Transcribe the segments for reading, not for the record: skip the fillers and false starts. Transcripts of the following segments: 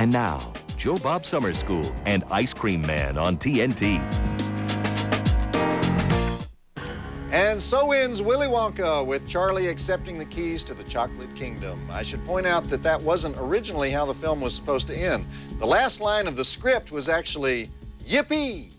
And now, Joe Bob Summer School and Ice Cream Man on TNT. And so ends Willy Wonka, with Charlie accepting the keys to the Chocolate Kingdom. I should point out that that wasn't originally how the film was supposed to end. The last line of the script was actually, "Yippee!"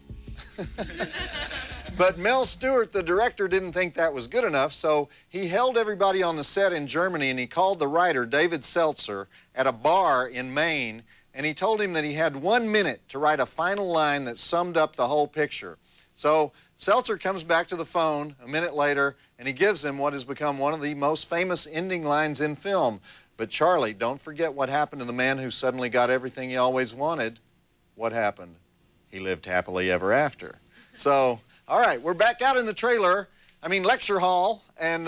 But Mel Stewart, the director, didn't think that was good enough, so he held everybody on the set in Germany, and he called the writer, David Seltzer, at a bar in Maine, and he told him that he had 1 minute to write a final line that summed up the whole picture. So Seltzer comes back to the phone a minute later, and he gives him what has become one of the most famous ending lines in film. But Charlie, don't forget what happened to the man who suddenly got everything he always wanted. What happened? He lived happily ever after. So, all right, we're back out in the lecture hall, and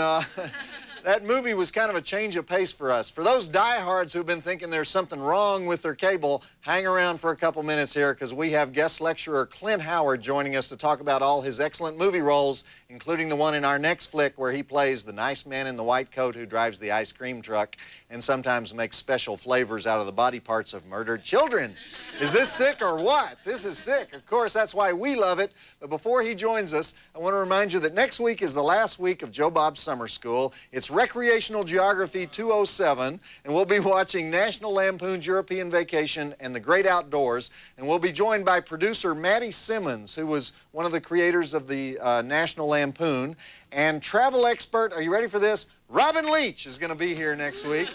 that movie was kind of a change of pace for us. For those diehards who've been thinking there's something wrong with their cable, hang around for a couple minutes here, because we have guest lecturer Clint Howard joining us to talk about all his excellent movie roles, including the one in our next flick where he plays the nice man in the white coat who drives the ice cream truck and sometimes makes special flavors out of the body parts of murdered children. Is this sick or what? This is sick. Of course, that's why we love it. But before he joins us, I want to remind you that next week is the last week of Joe Bob Summer School. It's Recreational Geography 207, and we'll be watching National Lampoon's European Vacation and The Great Outdoors, and we'll be joined by producer Matty Simmons, who was one of the creators of the National Lampoon, and travel expert, are you ready for this? Robin Leach is going to be here next week.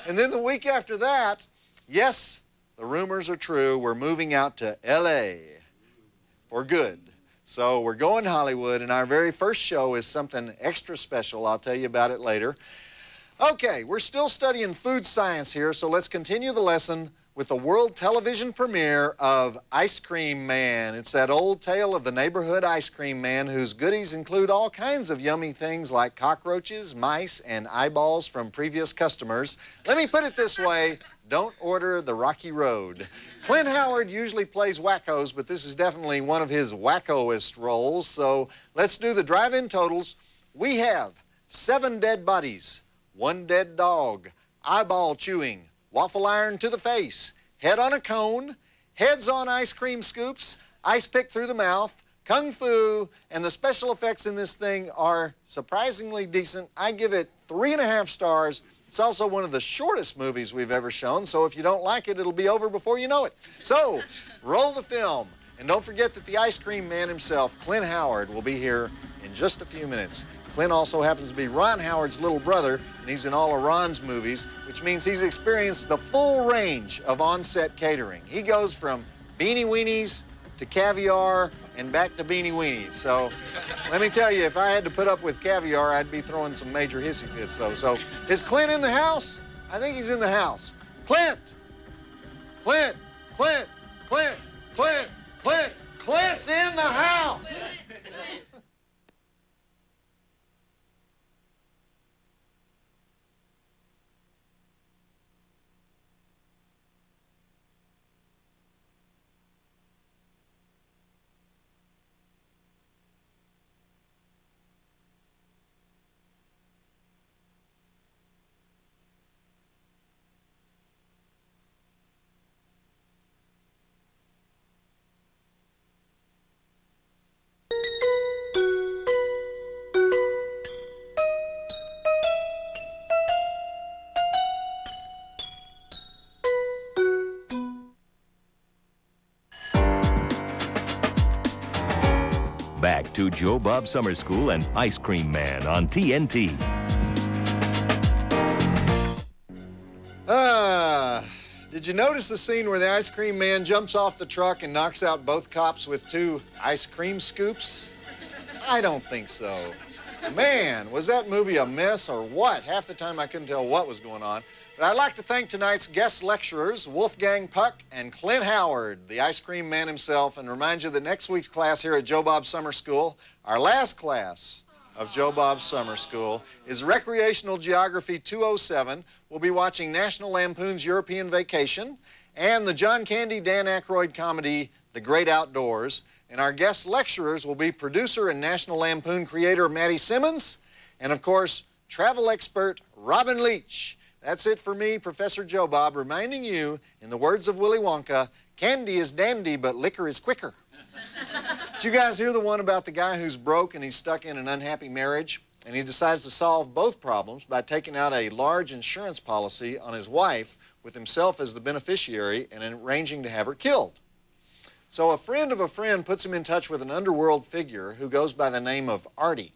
And then the week after that, yes, the rumors are true, we're moving out to L.A. for good. So we're going to Hollywood, and our very first show is something extra special. I'll tell you about it later. Okay, we're still studying food science here, so let's continue the lesson with the world television premiere of Ice Cream Man. It's that old tale of the neighborhood ice cream man whose goodies include all kinds of yummy things like cockroaches, mice, and eyeballs from previous customers. Let me put it this way, don't order the Rocky Road. Clint Howard usually plays wackos, but this is definitely one of his wackoest roles, so let's do the drive-in totals. We have 7 dead bodies, 1 dead dog, eyeball chewing, waffle iron to the face, head on a cone, heads on ice cream scoops, ice pick through the mouth, kung fu, and the special effects in this thing are surprisingly decent. I give it 3.5 stars. It's also one of the shortest movies we've ever shown, so if you don't like it, it'll be over before you know it. So, roll the film. And don't forget that the ice cream man himself, Clint Howard, will be here in just a few minutes. Clint also happens to be Ron Howard's little brother, and he's in all of Ron's movies, which means he's experienced the full range of on-set catering. He goes from beanie weenies to caviar and back to beanie weenies. So let me tell you, if I had to put up with caviar, I'd be throwing some major hissy fits, though. So is Clint in the house? I think he's in the house. Clint! Clint! Clint! Clint! Clint! Clint! Clint's in the house! Back to Joe Bob Summer School and Ice Cream Man on TNT. Did you notice the scene where the ice cream man jumps off the truck and knocks out both cops with 2 ice cream scoops? I don't think so. Man, was that movie a mess or what? Half the time I couldn't tell what was going on. But I'd like to thank tonight's guest lecturers, Wolfgang Puck and Clint Howard, the ice cream man himself, and remind you that next week's class here at Joe Bob Summer School, our last class of Joe Bob Summer School, is Recreational Geography 207. We'll be watching National Lampoon's European Vacation and the John Candy, Dan Aykroyd comedy, The Great Outdoors. And our guest lecturers will be producer and National Lampoon creator Matty Simmons, and of course, travel expert Robin Leach. That's it for me, Professor Joe Bob, reminding you, in the words of Willy Wonka, candy is dandy, but liquor is quicker. Did you guys hear the one about the guy who's broke and he's stuck in an unhappy marriage? And he decides to solve both problems by taking out a large insurance policy on his wife with himself as the beneficiary and arranging to have her killed. So a friend of a friend puts him in touch with an underworld figure who goes by the name of Artie.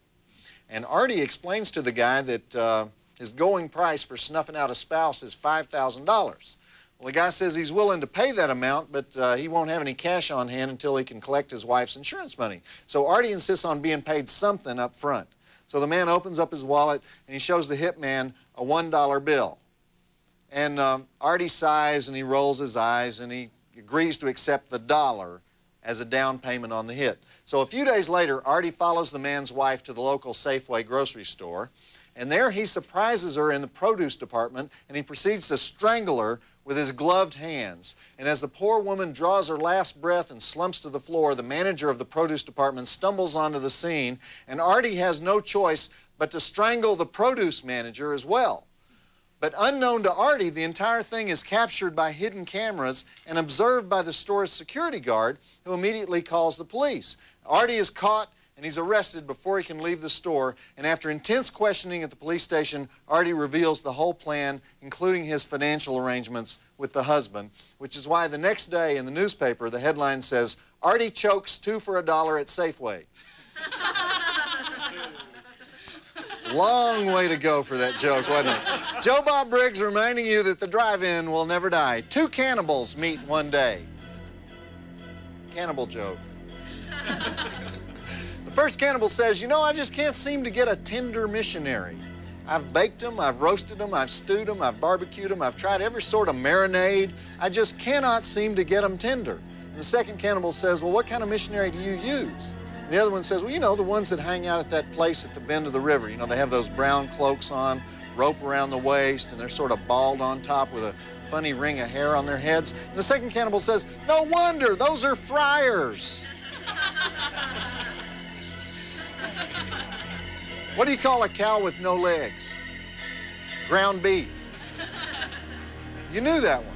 And Artie explains to the guy that his going price for snuffing out a spouse is $5,000. Well, the guy says he's willing to pay that amount, but he won't have any cash on hand until he can collect his wife's insurance money. So Artie insists on being paid something up front. So the man opens up his wallet and he shows the hitman a $1 bill. And Artie sighs and he rolls his eyes and he agrees to accept the dollar as a down payment on the hit. So a few days later, Artie follows the man's wife to the local Safeway grocery store, and there he surprises her in the produce department, and he proceeds to strangle her with his gloved hands. And as the poor woman draws her last breath and slumps to the floor, the manager of the produce department stumbles onto the scene, and Artie has no choice but to strangle the produce manager as well. But unknown to Artie, the entire thing is captured by hidden cameras and observed by the store's security guard, who immediately calls the police. Artie is caught and he's arrested before he can leave the store, and after intense questioning at the police station, Artie reveals the whole plan, including his financial arrangements with the husband, which is why the next day in the newspaper, the headline says, "Artie chokes 2 for $1 at Safeway." Long way to go for that joke, wasn't it? Joe Bob Briggs reminding you that the drive-in will never die. 2 cannibals meet one day. Cannibal joke. The first cannibal says, "You know, I just can't seem to get a tender missionary. I've baked them, I've roasted them, I've stewed them, I've barbecued them, I've tried every sort of marinade. I just cannot seem to get them tender." And the second cannibal says, "Well, what kind of missionary do you use?" And the other one says, "Well, you know, the ones that hang out at that place at the bend of the river. You know, they have those brown cloaks on, rope around the waist, and they're sort of bald on top with a funny ring of hair on their heads." And the second cannibal says, "No wonder, those are friars." What do you call a cow with no legs? Ground beef. You knew that one.